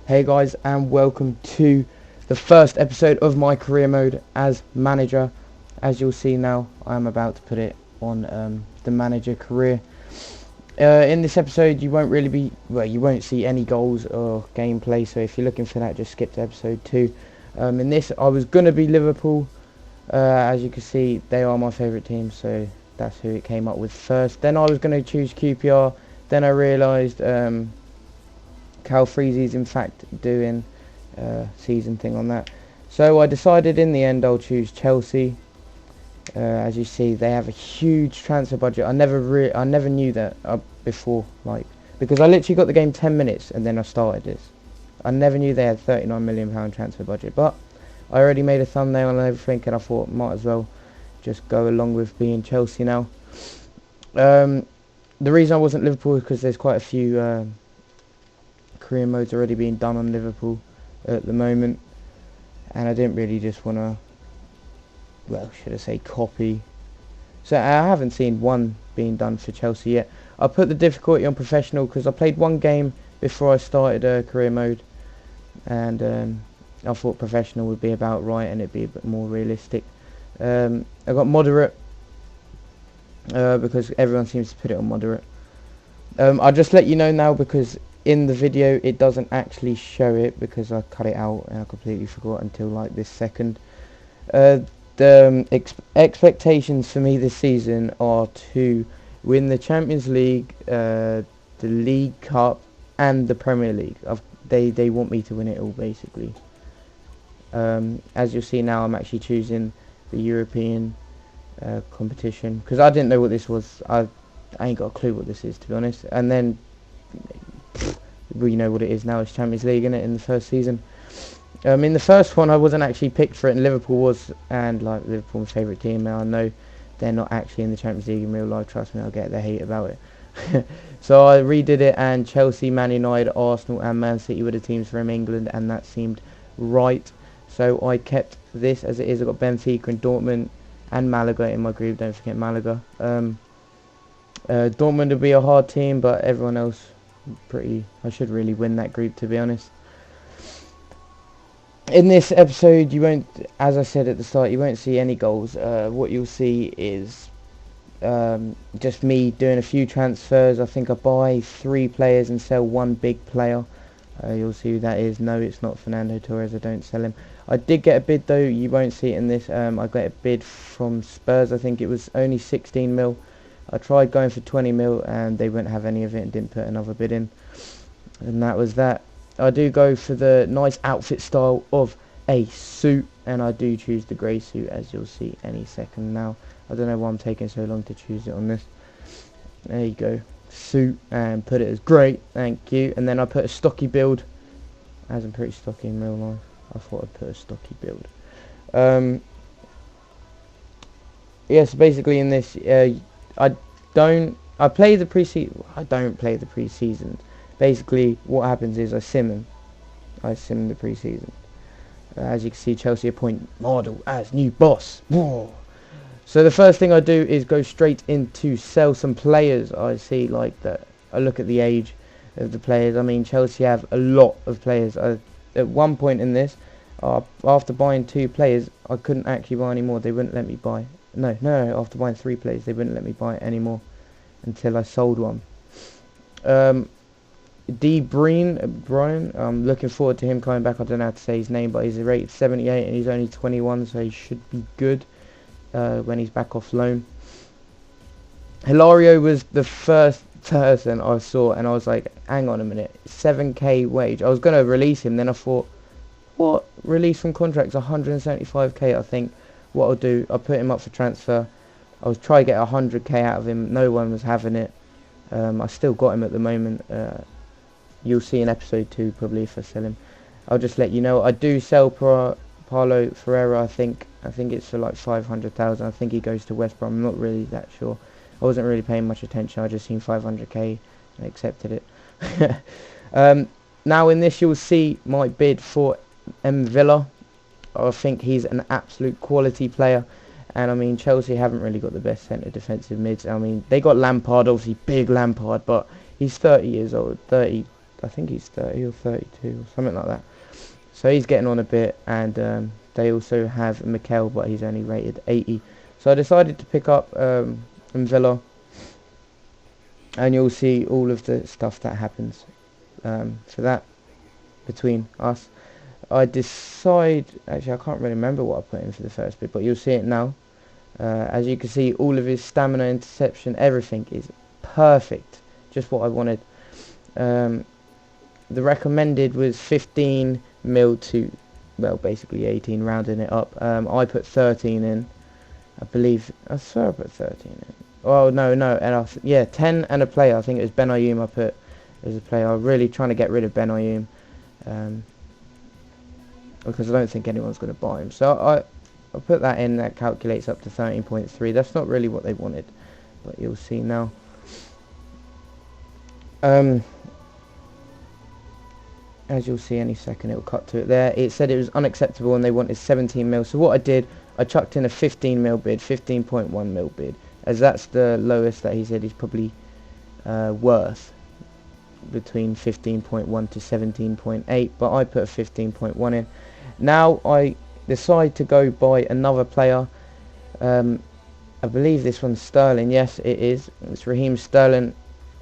Hey guys, and welcome to the first episode of my career mode as manager. As you'll see now, I'm about to put it on the manager career. In this episode you won't see any goals or gameplay, so if you're looking for that, just skip to episode 2. In this I was going to be Liverpool. As you can see, they are my favourite team, so that's who it came up with first. Then I was going to choose QPR, then I realised Cal Freezy's in fact doing season thing on that, so I decided in the end I'll choose Chelsea. As you see, they have a huge transfer budget. I never knew that before, because I literally got the game 10 minutes and then I started this. I never knew they had £39 million transfer budget, but I already made a thumbnail and everything, and I thought might as well just go along with being Chelsea now. The reason I wasn't Liverpool is because there's quite a few career modes already being done on Liverpool at the moment, and I didn't really just want to, well, should I say, copy. So I haven't seen one being done for Chelsea yet. I put the difficulty on professional because I played one game before I started career mode, and I thought professional would be about right and it'd be a bit more realistic. I got moderate because everyone seems to put it on moderate. I'll just let you know now, because in the video it doesn't actually show it because I cut it out and I completely forgot until like this second. The expectations for me this season are to win the Champions League, the League Cup and the Premier League. They want me to win it all, basically. As you'll see now, I'm actually choosing the European competition because I didn't know what this was. I ain't got a clue what this is, to be honest. And then we know what it is now. It's Champions League, innit, in the first season. In the first one I wasn't actually picked for it, and Liverpool was, and like Liverpool's favourite team. Now I know they're not actually in the Champions League in real life, trust me, I'll get their hate about it. So I redid it, and Chelsea, Man United, Arsenal and Man City were the teams from England, and that seemed right. So I kept this as it is. I got Benfica and Dortmund and Malaga in my group, don't forget Malaga. Dortmund will be a hard team, but everyone else I should really win that group, to be honest. In this episode you won't, as I said at the start, you won't see any goals. What you'll see is just me doing a few transfers. I think I buy 3 players and sell 1 big player. You'll see who that is. No, it's not Fernando Torres, I don't sell him. I did get a bid though, you won't see it in this. I got a bid from Spurs, I think it was only 16 mil. I tried going for 20 mil and they wouldn't have any of it and didn't put another bid in. And that was that. I do go for the nice outfit style of a suit, and I do choose the grey suit, as you'll see any second now. I don't know why I'm taking so long to choose it on this. There you go, suit, and put it as grey, thank you. And then I put a stocky build, as I'm pretty stocky in real life. I thought I'd put a stocky build. Yeah, so basically in this, I don't play the preseason. Basically what happens is I sim the preseason. As you can see, Chelsea appoint model as new boss. Whoa. So the first thing I do is go straight into sell some players. I see like that. I look at the age of the players. I mean, Chelsea have a lot of players. At one point in this, after buying 2 players, I couldn't actually buy any more. They wouldn't let me buy. No. After buying 3 players, they wouldn't let me buy any more until I sold one. Brian, I'm looking forward to him coming back. I don't know how to say his name, but he's rated 78 and he's only 21, so he should be good when he's back off loan. Hilario was the first person I saw, and I was like, hang on a minute, 7k wage. I was going to release him, then I thought, what? Release from contracts 175k. I think what I'll do, I'll put him up for transfer. I was trying to get 100k out of him. No one was having it. I still got him at the moment. You'll see in episode 2 probably if I sell him. I'll just let you know. I do sell Paulo Ferreira. I think it's for like 500,000. I think he goes to West Brom. I'm not really that sure. I wasn't really paying much attention. I just seen 500k and accepted it. Now in this you'll see my bid for Villa. I think he's an absolute quality player. And I mean, Chelsea haven't really got the best centre defensive mids. I mean, they got Lampard, obviously big Lampard, but he's 30 years old, 30 I think he's 30 or 32 or something like that. So he's getting on a bit, and they also have Mikel, but he's only rated 80. So I decided to pick up Villa, and you'll see all of the stuff that happens for that between us. Actually I can't really remember what I put in for the first bit, but you'll see it now. As you can see, all of his stamina, interception, everything is perfect. Just what I wanted. The recommended was 15 mil to, well, basically 18, rounding it up. I put 13 in. I swear I put 13 in. Oh, no, and 10 and a player. I think it was Ben Ayoum I put as a player. I'm really trying to get rid of Ben Ayoum. Because I don't think anyone's going to buy him. So I'll put that in. That calculates up to 13.3. That's not really what they wanted, but you'll see now. As you'll see any second, it'll cut to it there. It said it was unacceptable and they wanted 17 mil. So what I did, I chucked in a 15 mil bid, 15.1 mil bid, as that's the lowest that he said he's probably worth, between 15.1 to 17.8, but I put a 15.1 in. Now I decide to go buy another player. I believe this one's Sterling. Yes, it is. It's Raheem Sterling.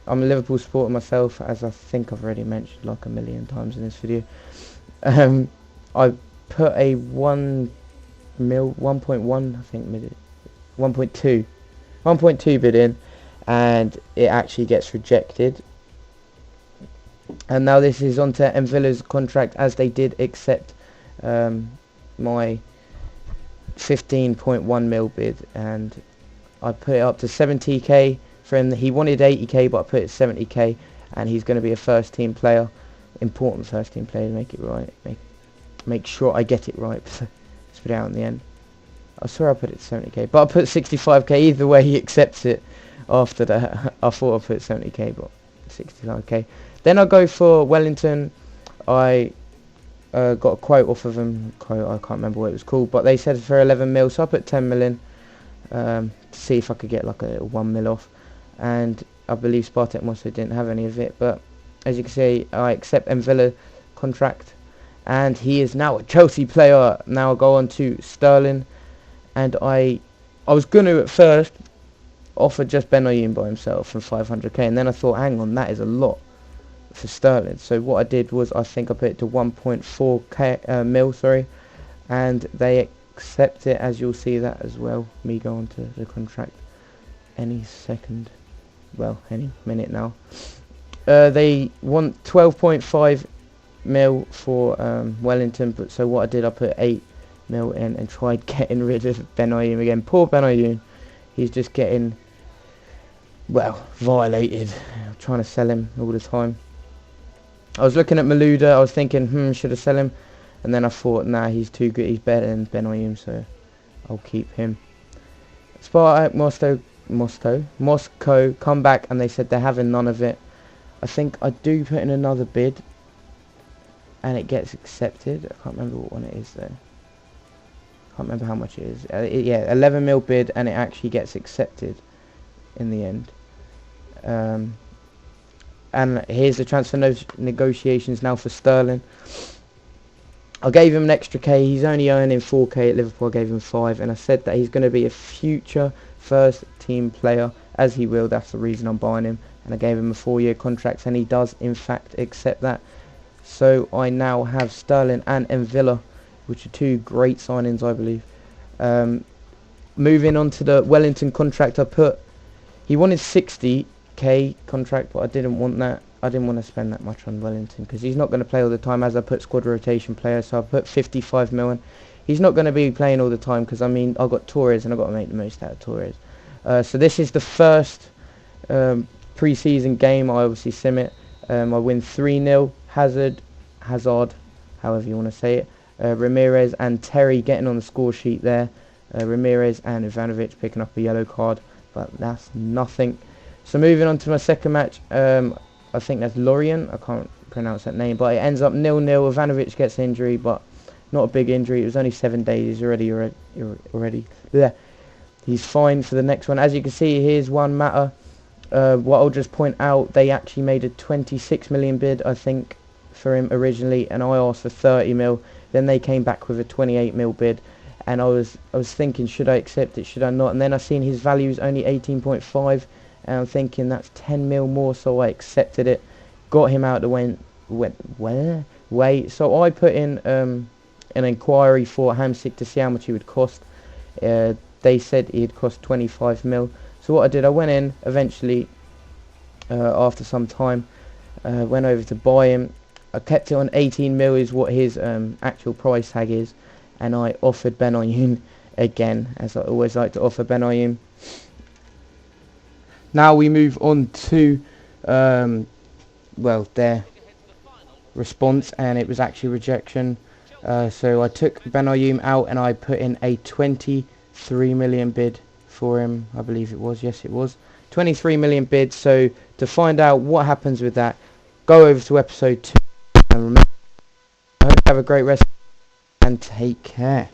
I'm a Liverpool supporter myself, as I think I've already mentioned like a million times in this video. I put a 1.1, I think, 1.2 bid in, and it actually gets rejected. And now this is onto Villa's contract, as they did accept my 15.1 mil bid, and I put it up to 70k for him. He wanted 80k, but I put it 70k, and he's going to be a first team player, important first team player, to make it right, make sure I get it right. Let's put it out in the end. I swear I put it 70k, but I put 65k. Either way, he accepts it after that. I thought I put 70k, but 65k. Then I go for Wellington. I got a quote off of them. I can't remember what it was called, but they said for 11 mil, so I put 10 mil in to see if I could get like a little 1 mil off. And I believe Spartak Moscow didn't have any of it, but as you can see, I accept Villa contract, and he is now a Chelsea player. Now I go on to Sterling, and I was going to at first offer just Ben Ayoum by himself for 500k, and then I thought, hang on, that is a lot for Sterling. So what I did was, I think I put it to 1.4 mil, sorry, and they accept it, as you'll see that as well. Me go on to the contract any second, well, any minute now. They want 12.5 mil for Wellington, but so what I did, I put 8 mil in and tried getting rid of Ben Ayoum again. Poor Ben Ayoum, he's just getting, well, violated. I'm trying to sell him all the time. I was looking at Malouda, I was thinking, should I sell him? And then I thought, nah, he's too good, he's better than Ben Ayoum, so I'll keep him. Spartak Moscow come back, and they said they're having none of it. I think I do put in another bid, and it gets accepted. I can't remember what one it is though. Can't remember how much it is. Yeah, 11 mil bid, and it actually gets accepted in the end. And here's the transfer negotiations now for Sterling. I gave him an extra K. He's only earning 4k at Liverpool. I gave him 5, and I said that he's going to be a future first team player, as he will. That's the reason I'm buying him, and I gave him a 4-year contract, and he does in fact accept that. So I now have Sterling and Villa, which are two great signings, I believe. Moving on to the Wellington contract, he wanted 60k contract, but I didn't want that. I didn't want to spend that much on Wellington, because he's not going to play all the time, as I put squad rotation players, so I put 55 mil in. He's not going to be playing all the time, because I mean, I've got Torres, and I've got to make the most out of Torres. So this is the first pre-season game. I obviously sim it. I win 3-0. Hazard, however you want to say it. Ramirez and Terry getting on the score sheet there. Ramirez and Ivanovic picking up a yellow card, but that's nothing. So moving on to my second match, I think that's Lorient. I can't pronounce that name, but it ends up 0-0. Ivanovic gets injury, but not a big injury. It was only 7 days. He's already. Yeah. He's fine for the next one. As you can see, here's one matter. What I'll just point out, they actually made a 26 million bid, I think, for him originally, and I asked for 30 mil. Then they came back with a 28 mil bid, and I was thinking, should I accept it, should I not? And then I seen his value is only 18.5, and I'm thinking that's 10 mil more, so I accepted it, got him out the way. So I put in an inquiry for Hamsik to see how much he would cost. They said he'd cost 25 mil. So what I did, I went in eventually, after some time, went over to buy him. I kept it on 18 mil is what his actual price tag is, and I offered Benayoun again, as I always like to offer Benayoun. Now we move on to their response, and it was actually rejection. So I took Benayoun out and I put in a 23 million bid for him, I believe it was. Yes, it was 23 million bid. So to find out what happens with that, go over to episode 2, and remember, I hope you have a great rest and take care.